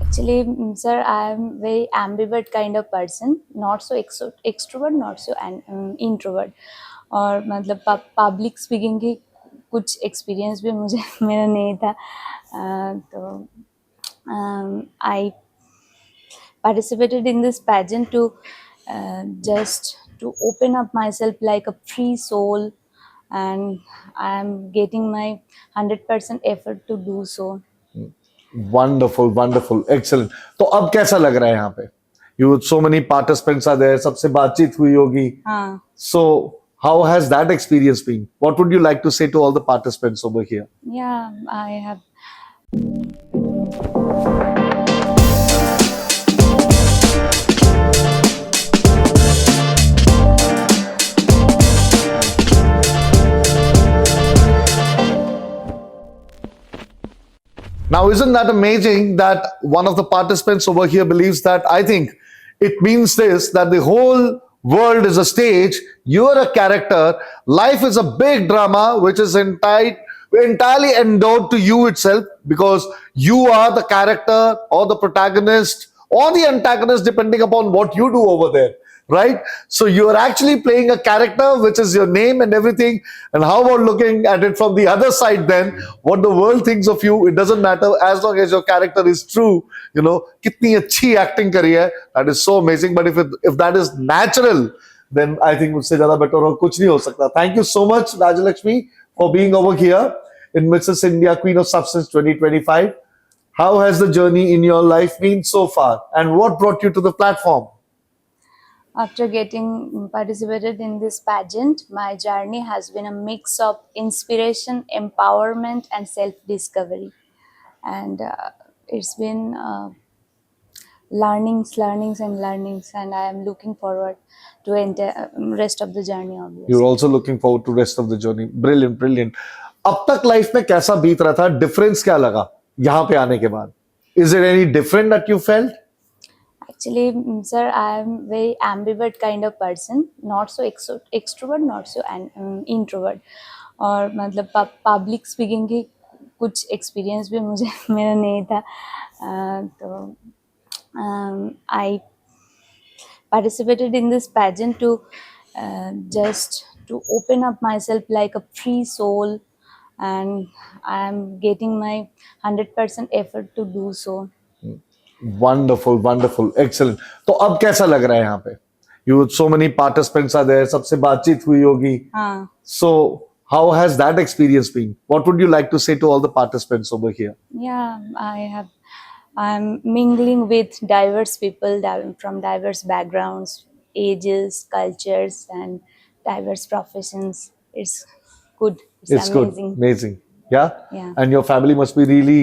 Actually, sir, I am very ambivert kind of person. Not so extrovert, not so introvert. और मतलब public speaking की कुछ experience भी मुझे मेरा नहीं था. तो I participated in this pageant to just to open up myself like a free soul, and I am getting my 100% effort to do so. Wonderful wonderful excellent. तो अब कैसा लग रहा है यहाँ पे? You so many participants are there, सबसे बातचीत हुई होगी। हाँ. So how has that experience been? What would you like to say to all the participants over here? Yeah, I have. Now, isn't that amazing that one of the participants over here believes that? I think it means this, that the whole world is a stage, you're a character, life is a big drama which is entirely endowed to you itself, because you are the character or the protagonist or the antagonist depending upon what you do over there, right? So you're actually playing a character which is your name and everything. And how about looking at it from the other side then? What the world thinks of you, it doesn't matter as long as your character is true. You know, kitni achhi acting kari hai, that is so amazing. But if that is natural, then I think मुझसे ज़्यादा better और कुछ नहीं हो सकता. Thank you so much, Rajalakshmi, for being over here in Mrs. India Queen of Substance 2025. How has the journey in your life been so far, and what brought you to the platform? After getting participated in this pageant, my journey has been a mix of inspiration, empowerment, and self-discovery. And it's been learnings, and I am looking forward to rest of the journey. Obviously, You're also looking forward to rest of the journey. Brilliant, brilliant. अब तक life में कैसा बीत रहा था? Difference क्या लगा यहाँ पे आने के बाद? Is it any different that you felt? Actually, sir, I am very ambivert kind of person. Not so extrovert, not so introvert. और मतलब पब्लिक स्पीकिंग की कुछ एक्सपीरियंस भी मुझे मेरा नहीं था. तो I participated in this pageant to just to open up myself like a free soul, and I am getting my 100% effort to do so. Wonderful wonderful excellent. तो अब कैसा लग रहा है यहाँ पे? You so many participants are there, सबसे बातचीत हुई होगी। हाँ. So how has that experience been? What would you like to say to all the participants over here? Yeah, I'm mingling with diverse people from diverse backgrounds, ages, cultures, and diverse professions. It's good. It's amazing. Good, amazing. Yeah? Yeah. And your family must be really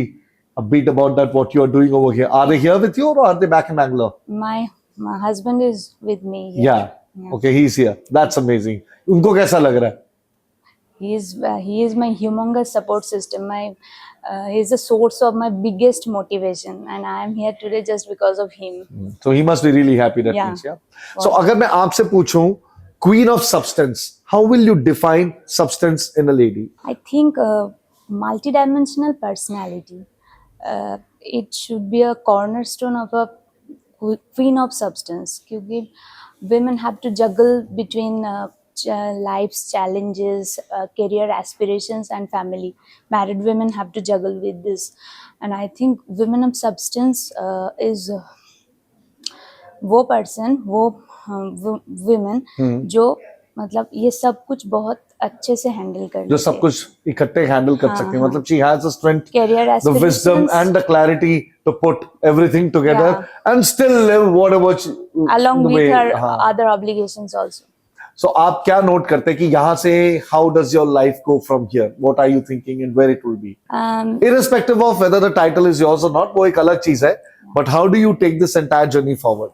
upbeat about that, what you are doing over here. Are they here with you or are they back in Bangalore? My husband is with me here. Yeah. Okay, he's here. That's amazing. उनको कैसा लग रहा है? He is my humongous support system. He is the source of my biggest motivation, and I am here today just because of him. So he must be really happy, that means, yeah. So अगर मैं आपसे पूछूं, Queen of Substance, how will you define substance in a lady? I think multidimensional personality. It should be a cornerstone of a queen of substance. क्योंकि women have to juggle between life's challenges, career aspirations, and family. Married women have to juggle with this, and I think women of substance is वो person, वो women जो मतलब ये सब कुछ बहुत अच्छे से हैंडल कर, जो सब कुछ इकट्ठे हैंडल कर सकती है, मतलब she has the strength, career the wisdom and the clarity to put everything together and still live whatever along with her other obligations also. So आप क्या नोट करते हैं कि यहाँ से how does your life go from here? What are you thinking and where it will be? Irrespective of whether the title is yours or not, वो एक अलग चीज है, but how do you take this entire journey forward?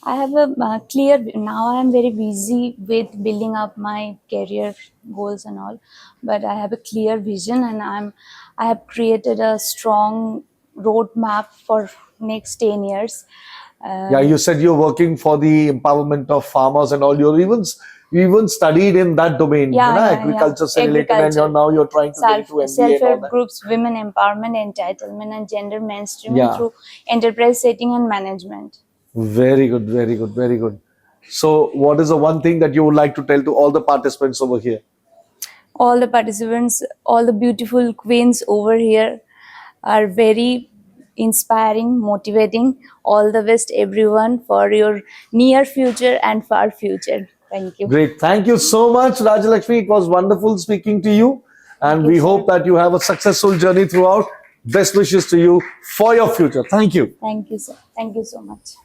I have a clear, now I am very busy with building up my career goals and all, but I have a clear vision, and I have created a strong roadmap for next 10 years. Yeah, you said you're working for the empowerment of farmers and all. even studied in that domain, Yeah, you know, yeah, agriculture yeah. se related, and Agriculture. now you're trying to get into MBA and all Self-help that. groups, women empowerment, entitlement, and gender mainstreaming Yeah. through enterprise setting and management. Very good, very good, very good. So, what is the one thing that you would like to tell to all the participants over here? All the participants, all the beautiful queens over here are very inspiring, motivating. All the best, everyone, for your near future and far future. Thank you. Great. Thank you so much, Rajalakshmi. It was wonderful speaking to you. And you, we sir. hope that you have a successful journey throughout. Best wishes to you for your future. Thank you. Thank you, sir. Thank you so much.